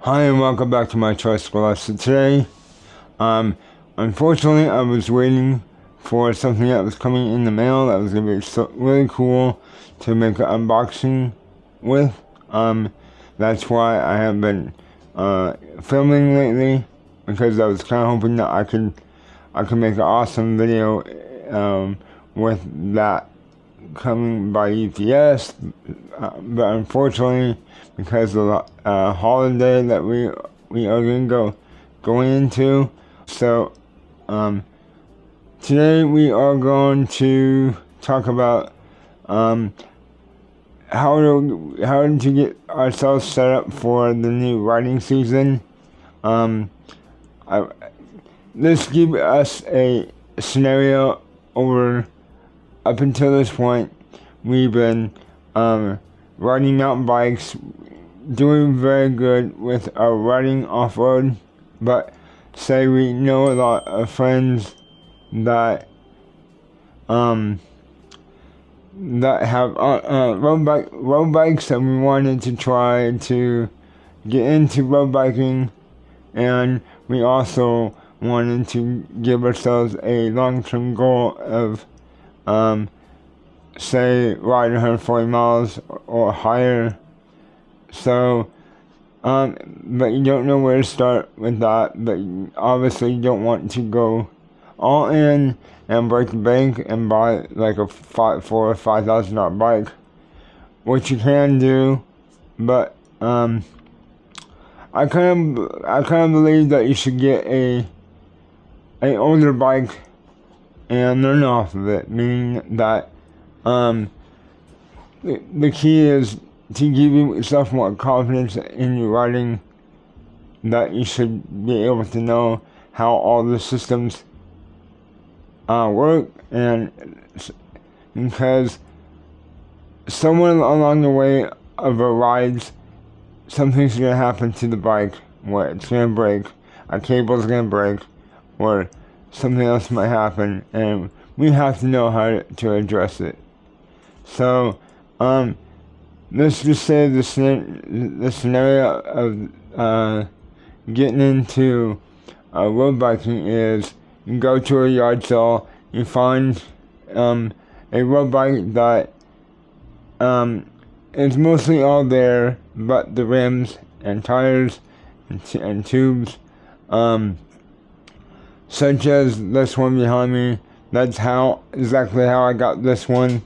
Hi and welcome back to my tricycle lesson. Today, unfortunately I was waiting for something that was coming in the mail that was going to be really cool to make an unboxing with. That's why I have been filming lately, because I was kind of hoping that I could make an awesome video with that coming by UPS, but unfortunately, because of the holiday that we are going into, so today we are going to talk about how to get ourselves set up for the new riding season. This gives us a scenario up until this point. We've been riding mountain bikes, doing very good with our riding off-road, but say we know a lot of friends that have road bikes, and we wanted to try to get into road biking, and we also wanted to give ourselves a long-term goal of say ride 140 miles or higher. So but you don't know where to start with that, but obviously you don't want to go all in and break the bank and buy like a $4,000 or $5,000 bike, which you can do, but I kind of believe that you should get an older bike and learn off of it, meaning that the key is to give yourself more confidence in your riding, that you should be able to know how all the systems work, and because somewhere along the way of a ride, something's going to happen to the bike where it's going to break, a cable's going to break, or something else might happen, and we have to know how to address it. So, let's just say the scenario of getting into road biking is you go to a yard sale, you find a road bike that is mostly all there, but the rims and tires and tubes, such as this one behind me. That's exactly how I got this one.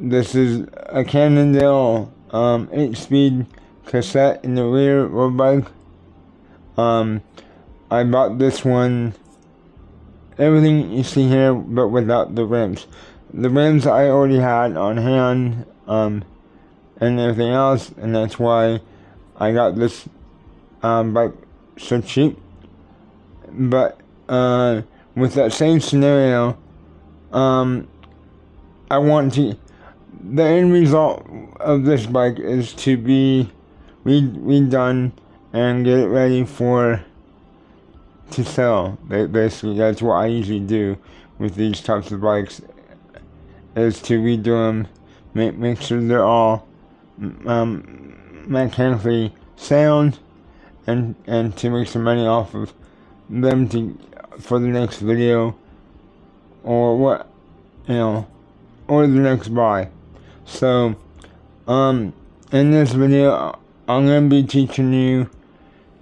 This is a Cannondale 8-speed cassette in the rear road bike. I bought this one, everything you see here, but without the rims. The rims I already had on hand, and everything else, and that's why I got this bike so cheap. But with that same scenario, the end result of this bike is to be redone and get it ready to sell. Basically, that's what I usually do with these types of bikes, is to redo them, make sure they're all mechanically sound, and to make some money off of them for the next video, or or the next buy. So, in this video, I'm going to be teaching you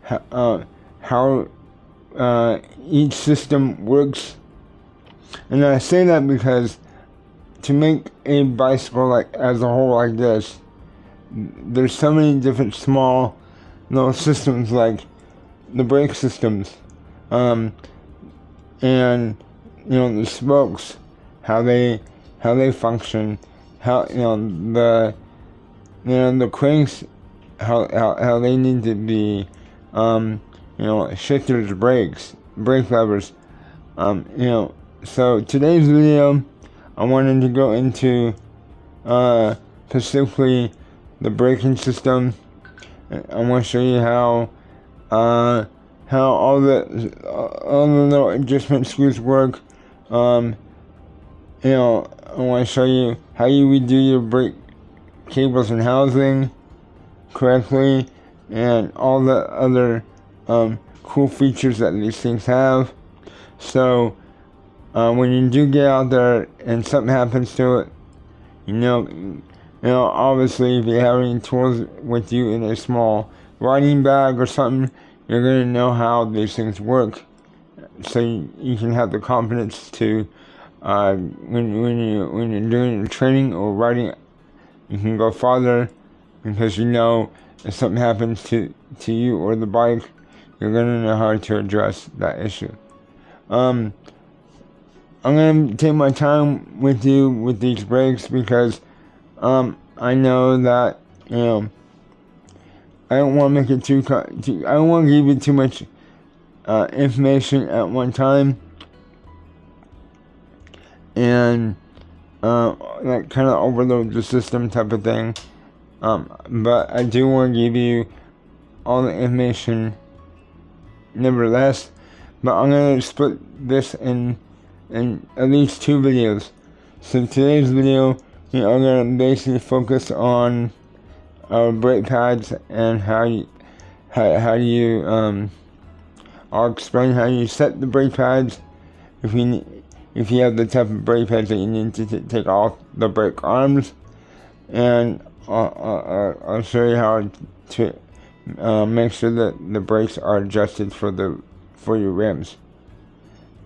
how each system works. And I say that because to make a bicycle as a whole like this, there's so many different small little systems, like the brake systems, and the spokes, how they function, how the cranks, how they need to be, shifters, brake levers, So today's video, I wanted to go into specifically the braking system. I want to show you how all the little adjustment screws work. I want to show you how you redo your brake cables and housing correctly, and all the other cool features that these things have. So when you do get out there and something happens to it, obviously if you have any tools with you in a small riding bag or something, you're going to know how these things work. So you can have the confidence to, when you're doing your training or riding, you can go farther, because if something happens to you or the bike, you're going to know how to address that issue. I'm going to take my time with you with these brakes, because I know that I don't want to make it I don't want to give you too much information at one time, and like kind of overload the system type of thing. But I do want to give you all the information nevertheless. But I'm going to split this in at least 2 videos. So today's video, I'm going to basically focus on brake pads and how you I'll explain how you set the brake pads if you have the type of brake pads that you need to take off the brake arms, and I'll show you how to make sure that the brakes are adjusted for your rims.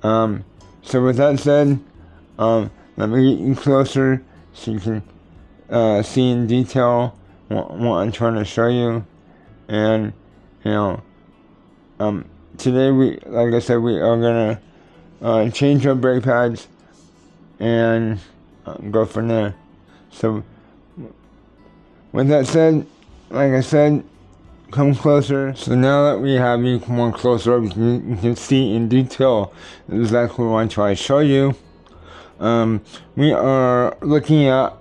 So with that said, let me get you closer so you can see in detail what I'm trying to show you. And today like I said, we are gonna change our brake pads and go from there. So with that said, like I said, come closer. So now that we have you come on closer, you can see in detail exactly what I'm trying to show you. We are looking at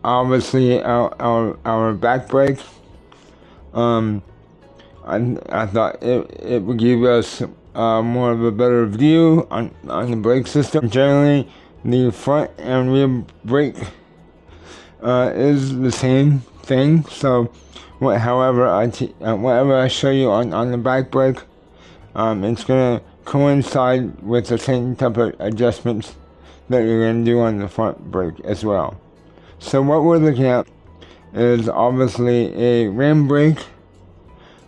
obviously our back brake. I thought it would give us more of a better view on the brake system. Generally, the front and rear brake is the same thing. So whatever I show you on the back brake, it's gonna coincide with the same type of adjustments that you're gonna do on the front brake as well. So what we're looking at is obviously a ram brake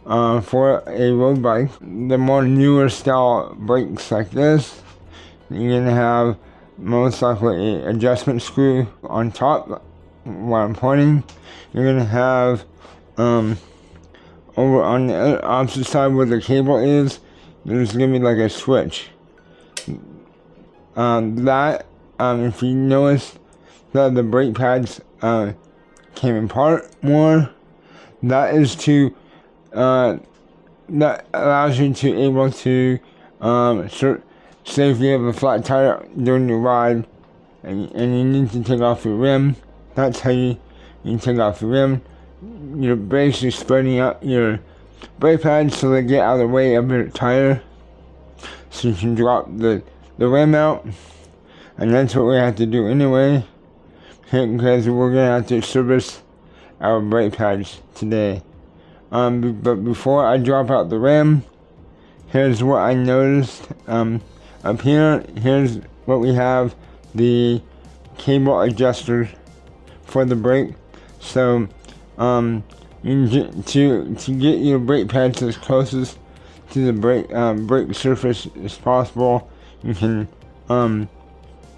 for a road bike. The more newer style brakes like this, you're gonna have most likely an adjustment screw on top where I'm pointing. You're gonna have over on the opposite side where the cable is, there's gonna be like a switch. If you notice that the brake pads came apart more, that is to that allows you to able to say if you have a flat tire during your ride and you need to take off your rim, that's how you take off your rim. You're basically spreading out your brake pads so they get out of the way of your tire, so you can drop the rim out. And that's what we have to do anyway, because we're gonna have to service our brake pads today. But before I drop out the rim, here's what I noticed. Up here, here's what we have: the cable adjuster for the brake. So to get your brake pads as closest to the brake surface as possible, you can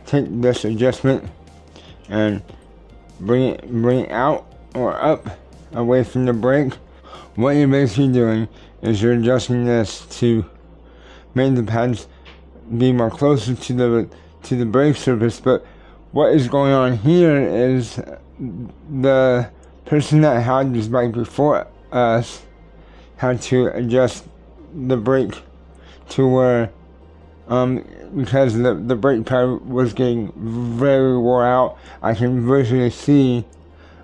take this adjustment and bring it out or up away from the brake. What you're basically doing is you're adjusting this to make the pads be more closer to the brake surface. But what is going on here is the person that had this bike before us had to adjust the brake to where because the brake pad was getting very wore out. I can visually see,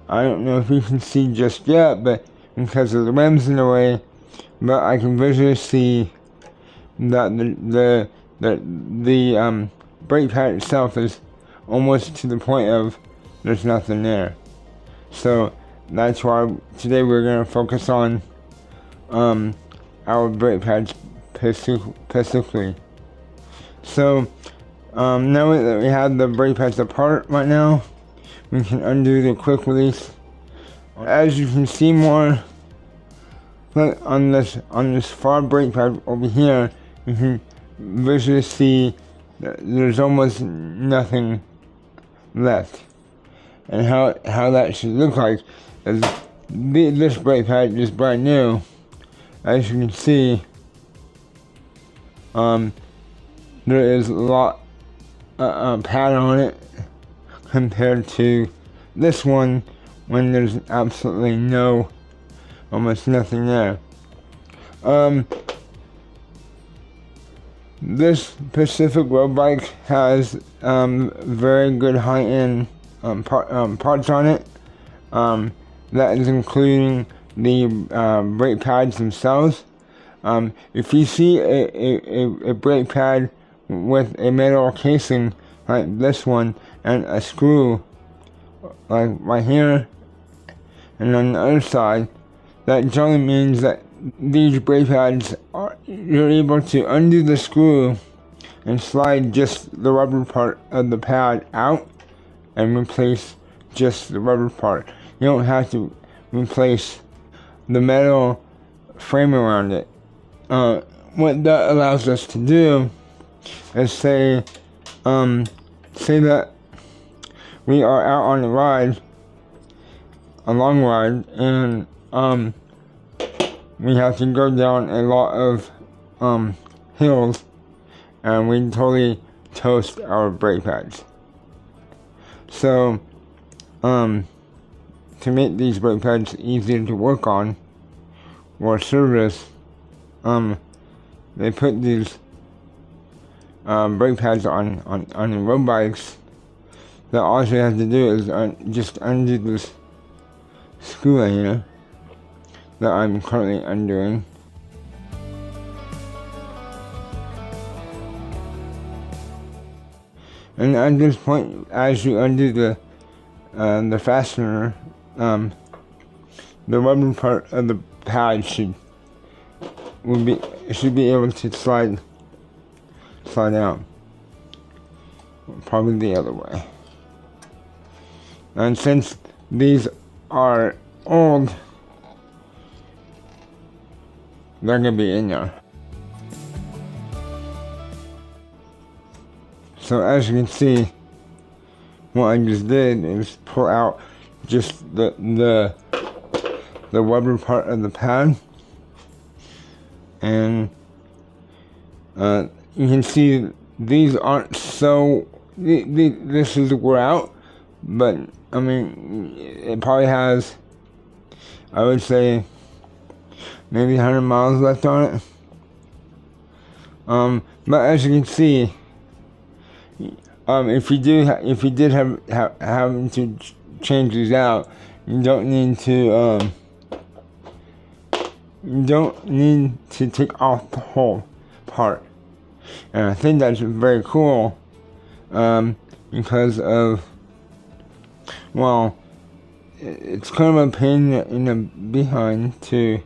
I don't know if you can see just yet, but because of the rims in the way, but I can visually see that the brake pad itself is almost to the point of there's nothing there. So that's why today we're going to focus on our brake pads specifically. So now that we have the brake pads apart right now, we can undo the quick release. As you can see more on this far brake pad over here, you can visually see that there's almost nothing left. And how that should look like is this brake pad is brand new. As you can see, there is a lot pad on it compared to this one when there's absolutely almost nothing there. This Pacific road bike has very good high-end parts on it. That is including the brake pads themselves. If you see a brake pad with a metal casing like this one and a screw like right here and on the other side, that generally means that these brake pads you're able to undo the screw and slide just the rubber part of the pad out and replace just the rubber part. You don't have to replace the metal frame around it. What that allows us to do is say that we are out on a long ride, and we have to go down a lot of hills, and we totally toast our brake pads. So, to make these brake pads easier to work on or service, they put these brake pads on the road bikes. That all you have to do is just undo this screw here that I'm currently undoing. And at this point, as you undo the fastener, the rubber part of the pad should be able to slide out. Probably the other way. And since these are old, they're gonna be in there. So as you can see, what I just did is pull out just the rubber part of the pad, and you can see these aren't so. This is wore out, but I mean, it probably has, I would say, maybe 100 miles left on it. But as you can see, if you did have to change these out, you don't need to take off the whole part. And I think that's very cool, because of, well, it's kind of a pain in the behind to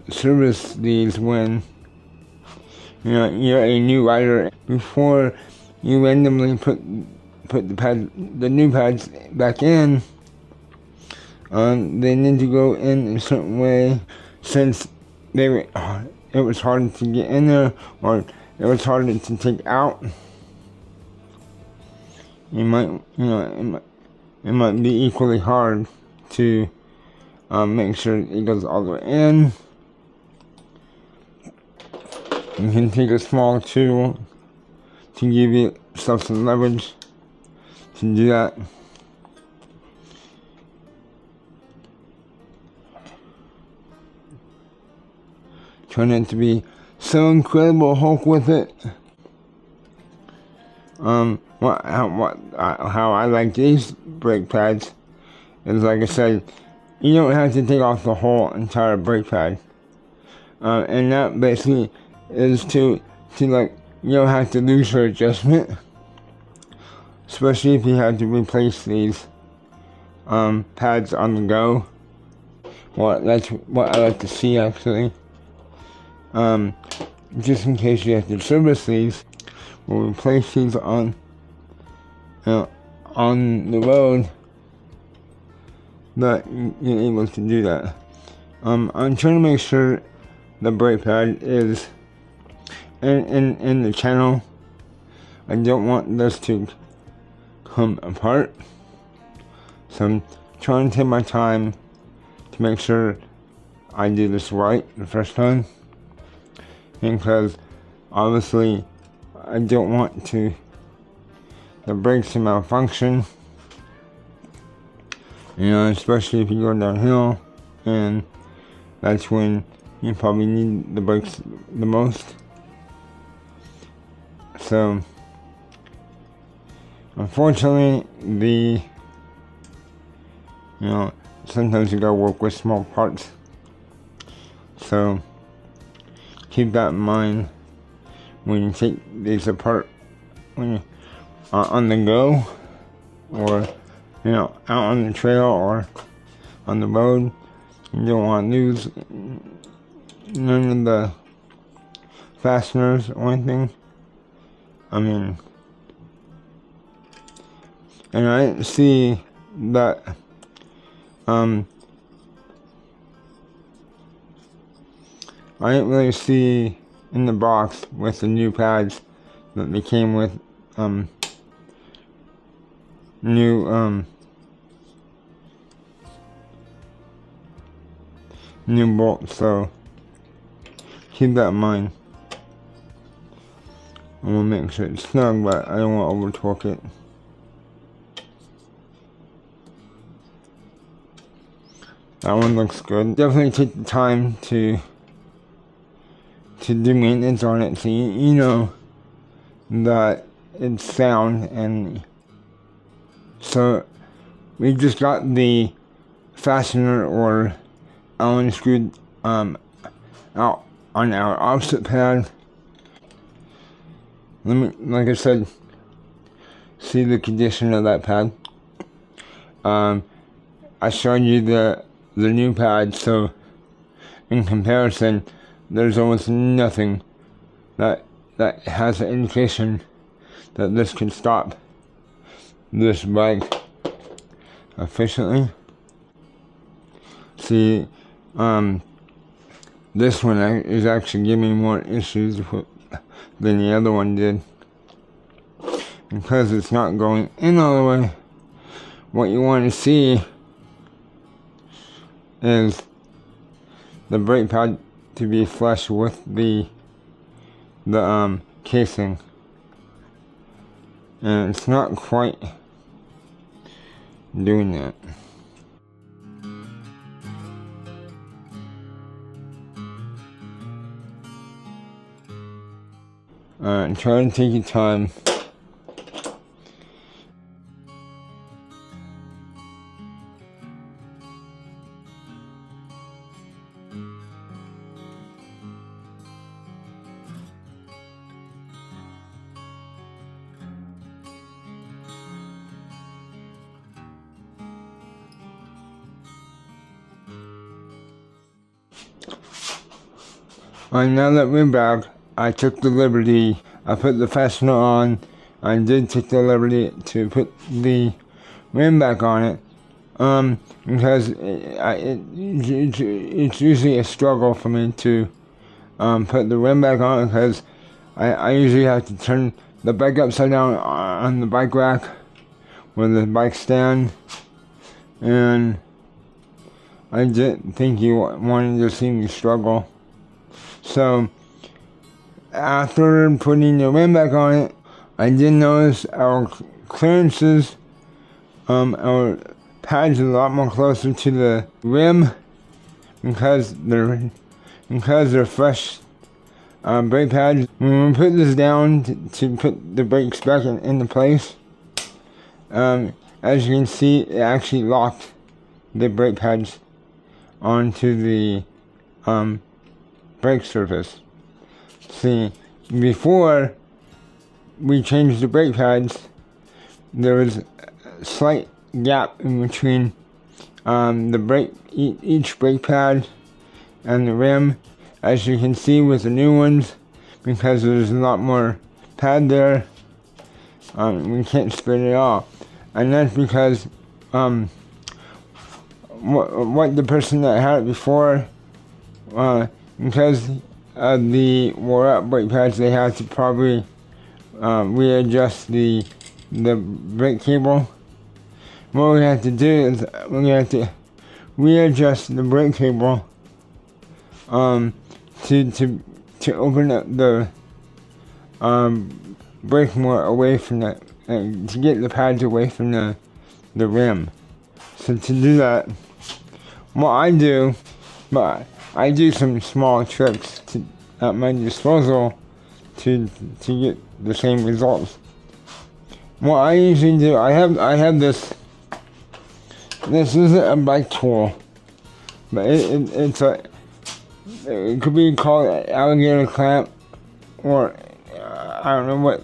service these when you're a new rider. Before you randomly put the new pads back in, they need to go in a certain way, since it was harder to get in there, or it was harder to take out. It might be equally hard to make sure it goes all the way in. You can take a small tool to give yourself some leverage to do that. Try not to be so incredible Hulk with it. How I like these brake pads is, like I said, you don't have to take off the whole entire brake pad, and that basically is to like, you don't have to lose your adjustment, especially if you have to replace these pads on the go. Well, that's what I like to see actually. Just in case you have to service these, we'll replace these on the road, that you're able to do that. I'm trying to make sure the brake pad is in the channel. I don't want this to come apart, so I'm trying to take my time to make sure I do this right the first time, because obviously I don't want the brakes to malfunction, especially if you go downhill, and that's when you probably need the brakes the most. So unfortunately, sometimes you gotta work with small parts. So keep that in mind when you take these apart, when you are on the go, or out on the trail or on the road. You don't want to lose none of the fasteners or anything. And I didn't see that I didn't really see in the box with the new pads that they came with new bolts, so keep that in mind. I'm gonna make sure it's snug, but I don't want to over torque it. That one looks good. Definitely take the time to do maintenance on it, so you know that it's sound. And so we just got the fastener or Allen screwed out on our offset pad. Let me, like I said, see the condition of that pad. I showed you the new pad, so in comparison, there's almost nothing that has an indication that this can stop this bike efficiently. See, this one is actually giving me more issues than the other one did, because it's not going in all the way. What you want to see is the brake pad to be flush with the casing, and it's not quite doing that. Try to take your time. Now that we're back, I took the liberty, I put the fastener on. I did take the liberty to put the rim back on it, because it's usually a struggle for me to put the rim back on, because I usually have to turn the bike upside down on the bike rack where the bike stand, and I didn't think you wanted to see me struggle. So after putting the rim back on it, I did notice our clearances, our pads are a lot more closer to the rim, because they're fresh brake pads. When we put this down to put the brakes back into place, as you can see, it actually locked the brake pads onto the brake surface. See, before we changed the brake pads, there was a slight gap in between the brake, each brake pad and the rim, as you can see with the new ones, because there's a lot more pad there, we can't spin it all. And that's because what the person that had it before, because of the wore up brake pads, they had to probably readjust the brake cable. What we have to do is we have to readjust the brake cable to open up the brake more away from that, to get the pads away from the rim. So to do that, what I do, but I do some small tricks at my disposal to get the same results. What I usually do, I have this. This isn't a bike tool, but it could be called an alligator clamp, or I don't know what.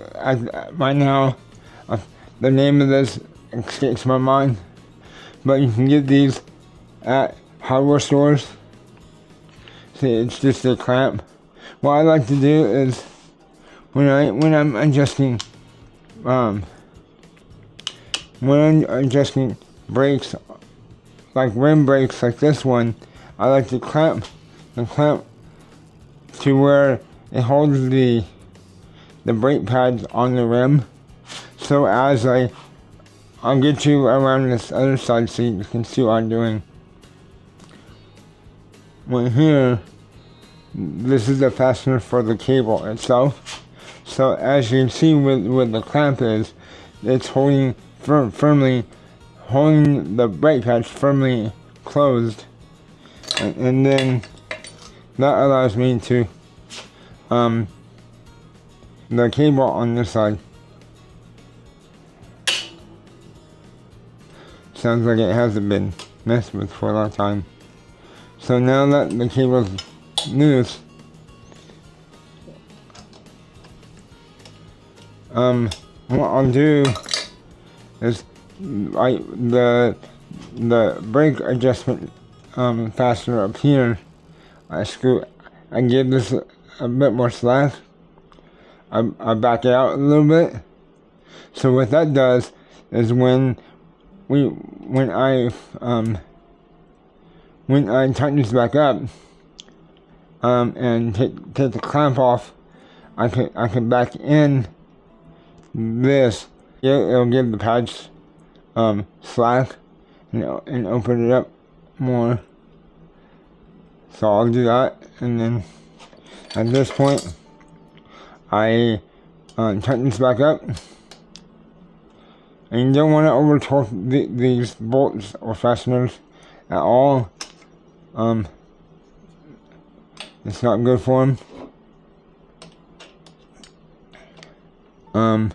By now, the name of this escapes my mind. But you can get these at hardware stores. See, it's just a clamp. What I like to do is when I'm adjusting brakes, like rim brakes like this one, I like to clamp to where it holds the brake pads on the rim. So as I'll get you around this other side so you can see what I'm doing. Right here, this is the fastener for the cable itself. So as you can see with the clamp is, it's holding firmly, holding the brake pads firmly closed, and then that allows me to the cable on this side. Sounds like it hasn't been messed with for a long time. So now that the cable's loose, what I'll do is the brake adjustment fastener up here, I give this a bit more slack. I back it out a little bit. So what that does is when I tighten this back up and take the clamp off, I can back in this. It'll give the pads slack and open it up more. So I'll do that, and then at this point I tighten this back up. And you don't want to over torque these bolts or fasteners at all. It's not good for them.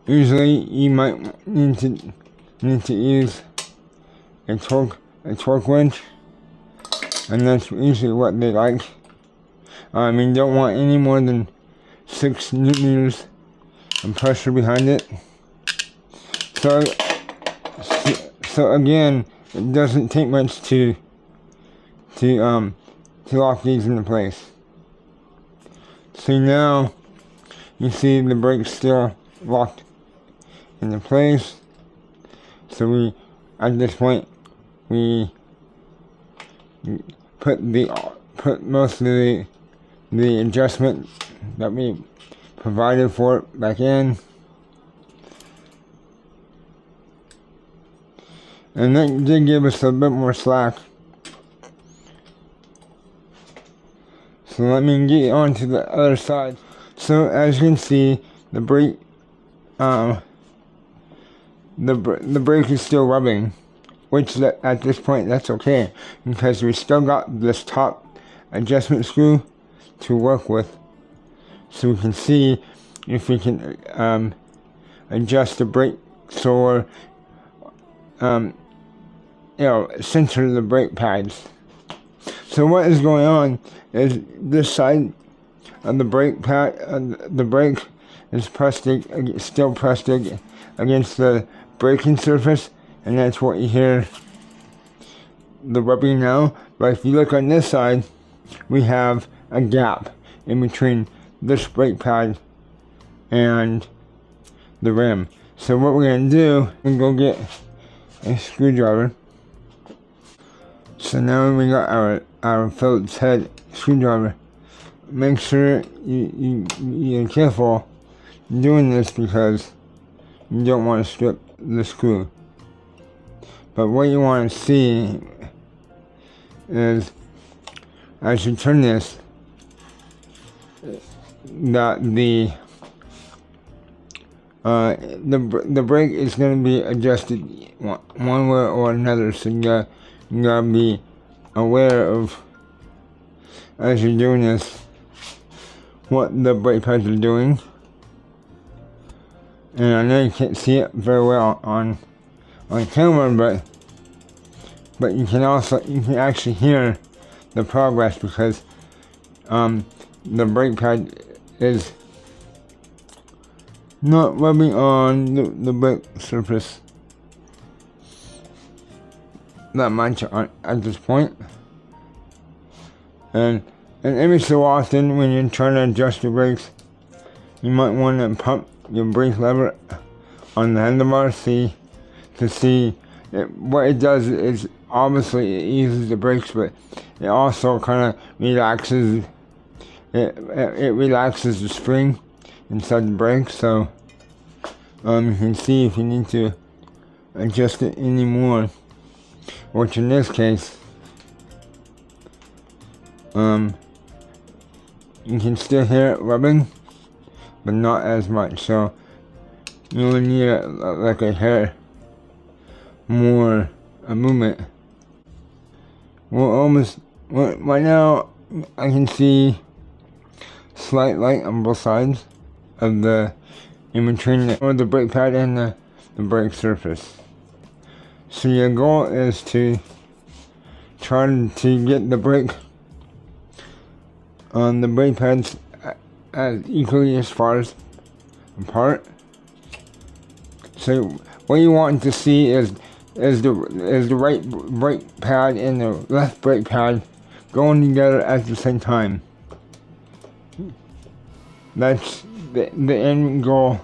Usually you might need to use a torque wrench, and that's usually what they like. You don't want any more than 6 newton-meters of pressure behind it. So again, it doesn't take much to lock these into place. See, now you see the brakes still locked into place. So at this point we put most of the adjustment that we provided for it back in, and that did give us a bit more slack. So let me get on to the other side. So as you can see, the brake is still rubbing, which at this point that's okay, because we still got this top adjustment screw to work with. So we can see if we can adjust the brake so center the brake pads. So what is going on is this side of the brake pad, the brake is still pressed against the braking surface, and that's what you hear the rubbing now. But if you look on this side, we have a gap in between this brake pad and the rim. So what we're going to do is go get a screwdriver. So now we got our Phillips head screwdriver. Make sure you're careful doing this because you don't want to strip the screw. But what you want to see is, as you turn this, that the brake is going to be adjusted one way or another. So you gotta be aware of, as you're doing this, what the brake pads are doing. And I know you can't see it very well on camera, but you can actually hear the progress because the brake pad is not rubbing on the brake surface that much at this point. And every so often when you're trying to adjust your brakes, you might want to pump your brake lever on the handlebars to see what it does is obviously it eases the brakes, but it also kind of relaxes it relaxes the spring inside the brake. So you can see if you need to adjust it anymore, which in this case you can still hear it rubbing, but not as much. So you only need like a hair more movement. We're almost right now. I can see slight light on both sides of the in between the brake pad and the brake surface. So your goal is to try to get the brake on the brake pads as equally as far as apart. So what you want to see is the right brake pad and the left brake pad going together at the same time. That's the end goal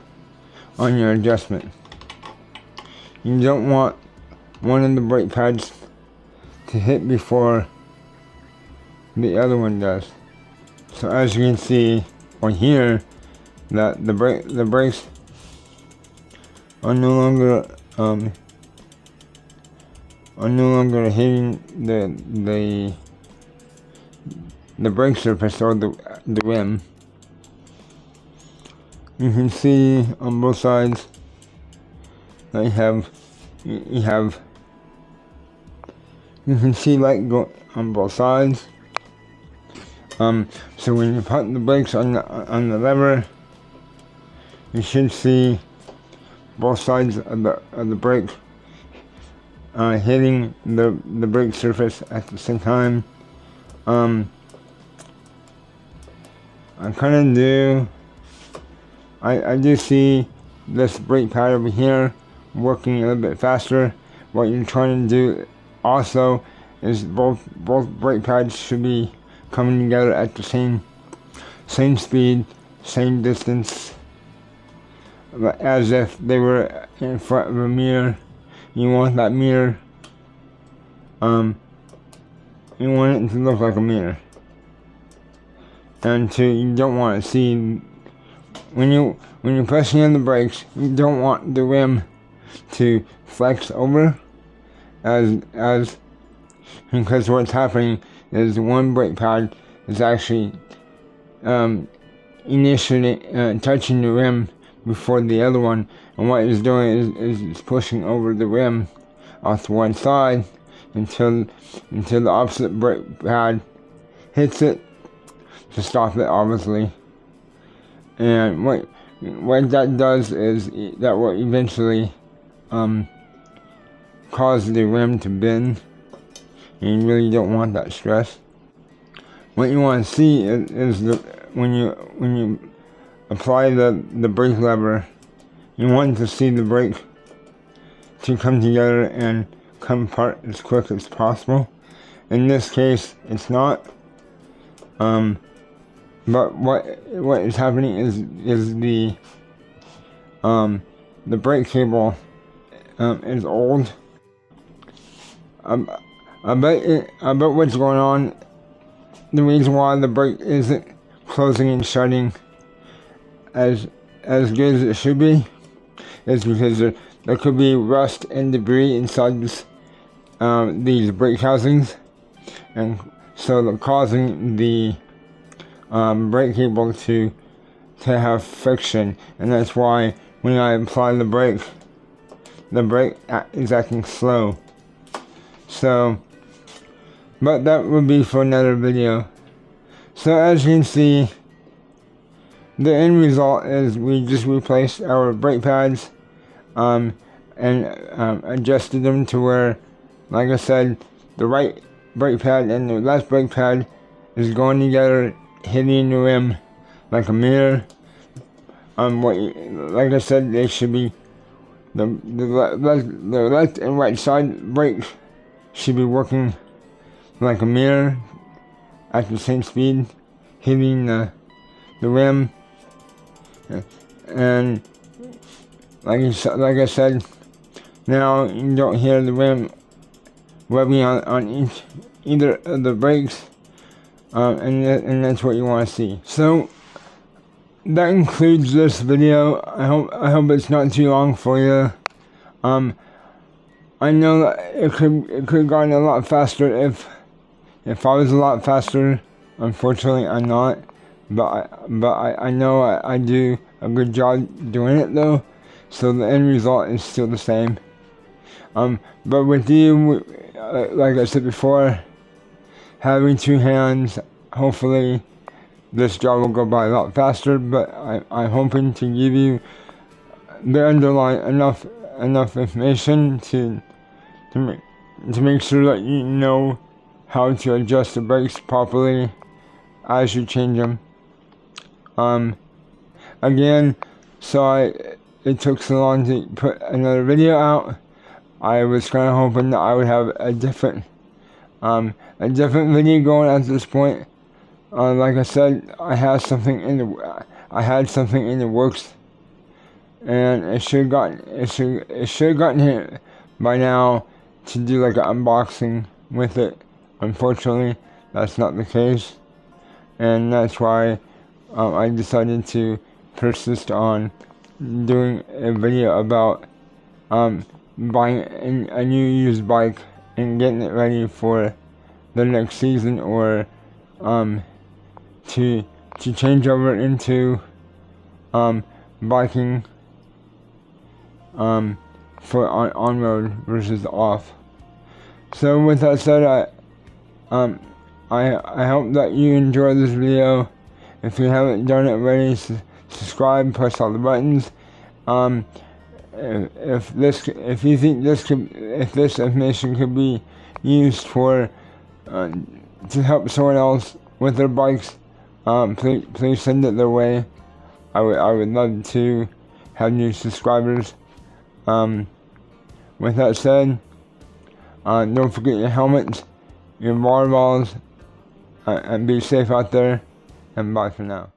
on your adjustment. You don't want one of the brake pads to hit before the other one does. So as you can see or hear, that the brakes are no longer hitting the brake surface or the rim. You can see on both sides that you can see light go on both sides. So when you put the brakes on the lever, you should see both sides of the brake hitting the brake surface at the same time. I do see this brake pad over here working a little bit faster. What you're trying to do also is both brake pads should be coming together at the same speed, same distance, as if they were in front of a mirror. You want that mirror, you want it to look like a mirror, and you don't want to see when you're pressing on the brakes. You don't want the rim to flex over, as because what's happening is one brake pad is actually initially touching the rim before the other one, and what it's doing is it's pushing over the rim off to one side until the opposite brake pad hits it to stop it, obviously. And what that does is that will eventually cause the rim to bend, and you really don't want that stress. What you want to see is when you apply the brake lever, you want to see the brake to come together and come apart as quick as possible. In this case, it's not. But what is happening is the brake cable is old. I bet what's going on. The reason why the brake isn't closing and shutting as good as it should be is because there could be rust and debris inside these brake housings, and so they're causing the brake cable to have friction, and that's why when I apply the brake is acting slow. So, but that would be for another video. So as you can see, the end result is we just replaced our brake pads and adjusted them to where, like I said, the right brake pad and the left brake pad is going together, hitting the rim like a mirror. Like I said, they should be the left and right side brake should be working like a mirror at the same speed, hitting the rim. And like I said, now you don't hear the rim rubbing on either of the brakes, and that's what you want to see. So that concludes this video. I hope it's not too long for you. I know that it could have gone a lot faster if I was a lot faster. Unfortunately, I'm not. But I know I do a good job doing it though, so the end result is still the same. But with you, like I said before, having two hands, hopefully this job will go by a lot faster. But I'm hoping to give you the underlying enough information to make sure that you know how to adjust the brakes properly as you change them. Again, it took so long to put another video out. I was kind of hoping that I would have a different video going at this point. Like I said, I had something in the works, and it should have gotten here by now to do like an unboxing with it. Unfortunately, that's not the case, and that's why I decided to persist on doing a video about buying a new used bike and getting it ready for the next season, or to change over into biking for on road versus off. So with that said, I hope that you enjoy this video. If you haven't done it already, subscribe, press all the buttons. If you think if this information could be used for to help someone else with their bikes, please send it their way. I would love to have new subscribers. With that said, don't forget your helmets, your water bottles, and be safe out there. And bye for now.